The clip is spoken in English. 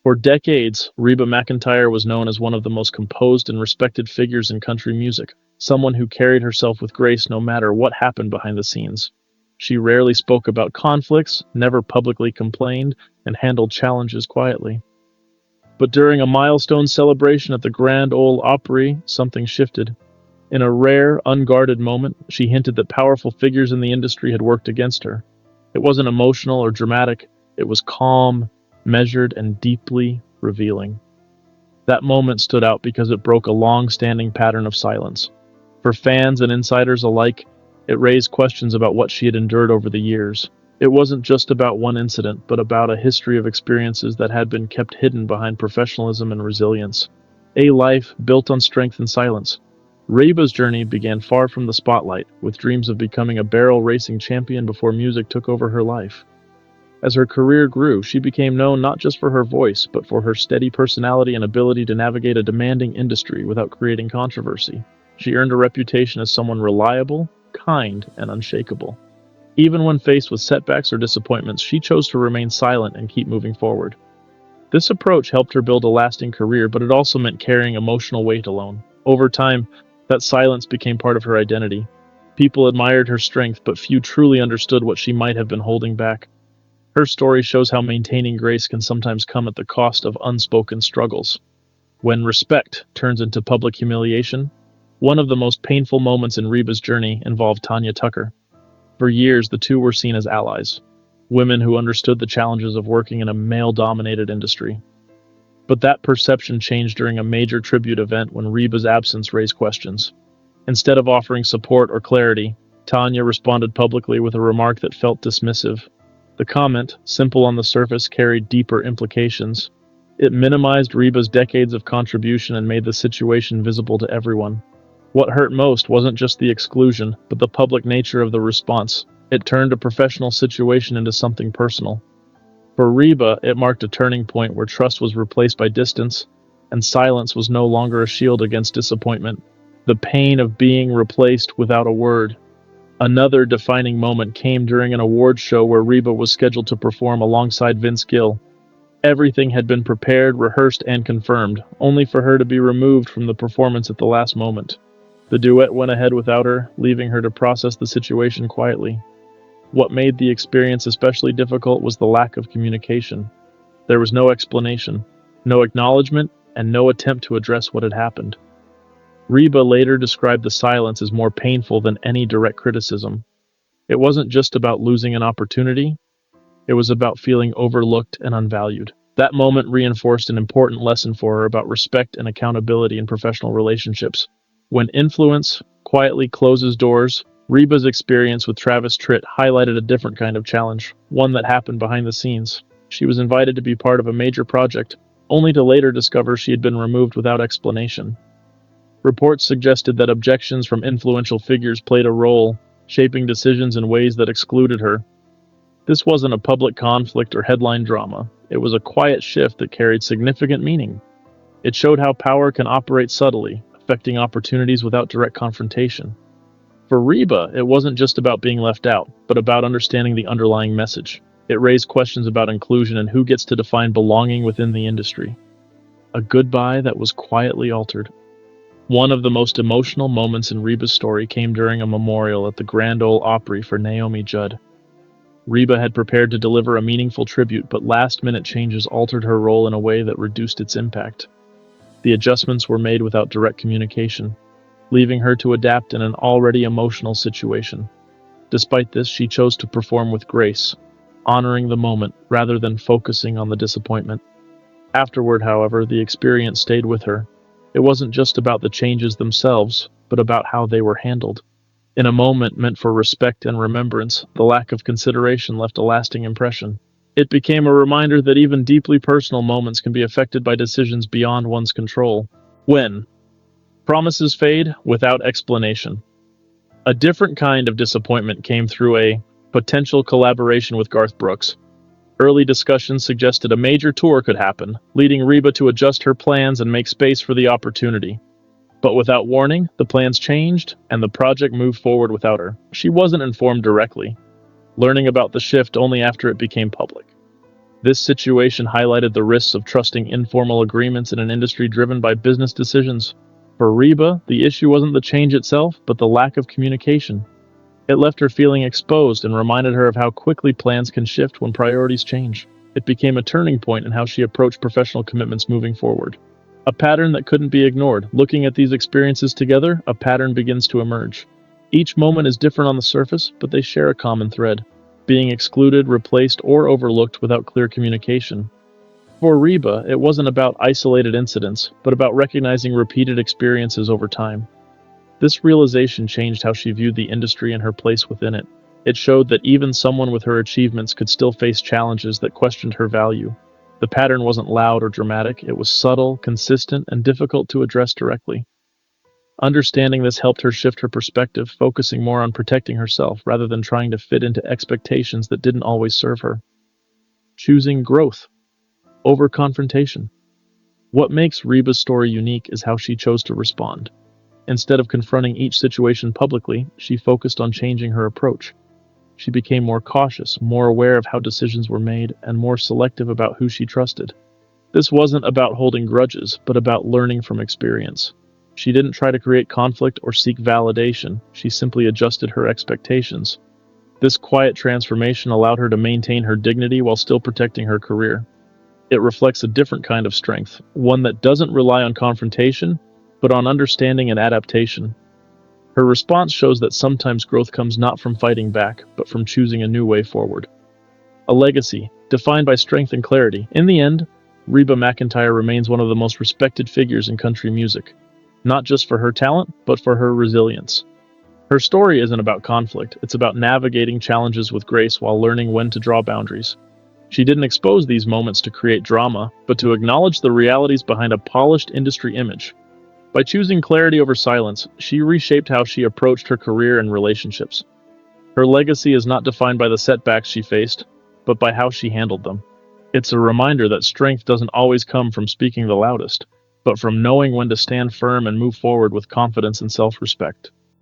For decades, Reba McEntire was known as one of the most composed and respected figures in country music, someone who carried herself with grace no matter what happened behind the scenes. She rarely spoke about conflicts, never publicly complained, and handled challenges quietly. But during a milestone celebration at the Grand Ole Opry, something shifted. In a rare, unguarded moment, she hinted that powerful figures in the industry had worked against her. It wasn't emotional or dramatic, it was calm, measured, and deeply revealing. That moment stood out because it broke a long-standing pattern of silence. For fans and insiders alike, it raised questions about what she had endured over the years. It wasn't just about one incident, but about a history of experiences that had been kept hidden behind professionalism and resilience. A life built on strength and silence. Reba's journey began far from the spotlight, with dreams of becoming a barrel racing champion before music took over her life. As her career grew, she became known not just for her voice, but for her steady personality and ability to navigate a demanding industry without creating controversy. She earned a reputation as someone reliable, kind, and unshakable. Even when faced with setbacks or disappointments, she chose to remain silent and keep moving forward. This approach helped her build a lasting career, but it also meant carrying emotional weight alone. Over time, that silence became part of her identity. People admired her strength, but few truly understood what she might have been holding back. Her story shows how maintaining grace can sometimes come at the cost of unspoken struggles. When respect turns into public humiliation, one of the most painful moments in Reba's journey involved Tanya Tucker. For years, the two were seen as allies, women who understood the challenges of working in a male-dominated industry. But that perception changed during a major tribute event when Reba's absence raised questions. Instead of offering support or clarity, Tanya responded publicly with a remark that felt dismissive. The comment, simple on the surface, carried deeper implications. It minimized Reba's decades of contribution and made the situation visible to everyone. What hurt most wasn't just the exclusion, but the public nature of the response. It turned a professional situation into something personal. For Reba, it marked a turning point where trust was replaced by distance, and silence was no longer a shield against disappointment. The pain of being replaced without a word. Another defining moment came during an awards show where Reba was scheduled to perform alongside Vince Gill. Everything had been prepared, rehearsed, and confirmed, only for her to be removed from the performance at the last moment. The duet went ahead without her, leaving her to process the situation quietly. What made the experience especially difficult was the lack of communication. There was no explanation, no acknowledgement, and no attempt to address what had happened. Reba later described the silence as more painful than any direct criticism. It wasn't just about losing an opportunity, it was about feeling overlooked and unvalued. That moment reinforced an important lesson for her about respect and accountability in professional relationships. When influence quietly closes doors, Reba's experience with Travis Tritt highlighted a different kind of challenge, one that happened behind the scenes. She was invited to be part of a major project, only to later discover she had been removed without explanation. Reports suggested that objections from influential figures played a role, shaping decisions in ways that excluded her. This wasn't a public conflict or headline drama. It was a quiet shift that carried significant meaning. It showed how power can operate subtly, affecting opportunities without direct confrontation. For Reba, it wasn't just about being left out, but about understanding the underlying message. It raised questions about inclusion and who gets to define belonging within the industry. A goodbye that was quietly altered. One of the most emotional moments in Reba's story came during a memorial at the Grand Ole Opry for Naomi Judd. Reba had prepared to deliver a meaningful tribute, but last-minute changes altered her role in a way that reduced its impact. The adjustments were made without direct communication, leaving her to adapt in an already emotional situation. Despite this, she chose to perform with grace, honoring the moment rather than focusing on the disappointment. Afterward, however, the experience stayed with her. It wasn't just about the changes themselves, but about how they were handled. In a moment meant for respect and remembrance, the lack of consideration left a lasting impression. It became a reminder that even deeply personal moments can be affected by decisions beyond one's control. When promises fade without explanation. A different kind of disappointment came through a potential collaboration with Garth Brooks. Early discussions suggested a major tour could happen, leading Reba to adjust her plans and make space for the opportunity. But without warning, the plans changed, and the project moved forward without her. She wasn't informed directly, learning about the shift only after it became public. This situation highlighted the risks of trusting informal agreements in an industry driven by business decisions. For Reba, the issue wasn't the change itself, but the lack of communication. It left her feeling exposed and reminded her of how quickly plans can shift when priorities change. It became a turning point in how she approached professional commitments moving forward. A pattern that couldn't be ignored. Looking at these experiences together, a pattern begins to emerge. Each moment is different on the surface, but they share a common thread: being excluded, replaced, or overlooked without clear communication. For Reba, it wasn't about isolated incidents, but about recognizing repeated experiences over time. This realization changed how she viewed the industry and her place within it. It showed that even someone with her achievements could still face challenges that questioned her value. The pattern wasn't loud or dramatic, it was subtle, consistent, and difficult to address directly. Understanding this helped her shift her perspective, focusing more on protecting herself rather than trying to fit into expectations that didn't always serve her. Choosing growth over confrontation. What makes Reba's story unique is how she chose to respond. Instead of confronting each situation publicly, she focused on changing her approach. She became more cautious, more aware of how decisions were made, and more selective about who she trusted. This wasn't about holding grudges, but about learning from experience. She didn't try to create conflict or seek validation, she simply adjusted her expectations. This quiet transformation allowed her to maintain her dignity while still protecting her career. It reflects a different kind of strength, one that doesn't rely on confrontation, but on understanding and adaptation. Her response shows that sometimes growth comes not from fighting back, but from choosing a new way forward. A legacy, defined by strength and clarity. In the end, Reba McEntire remains one of the most respected figures in country music, not just for her talent, but for her resilience. Her story isn't about conflict, it's about navigating challenges with grace while learning when to draw boundaries. She didn't expose these moments to create drama, but to acknowledge the realities behind a polished industry image. By choosing clarity over silence, she reshaped how she approached her career and relationships. Her legacy is not defined by the setbacks she faced, but by how she handled them. It's a reminder that strength doesn't always come from speaking the loudest, but from knowing when to stand firm and move forward with confidence and self-respect.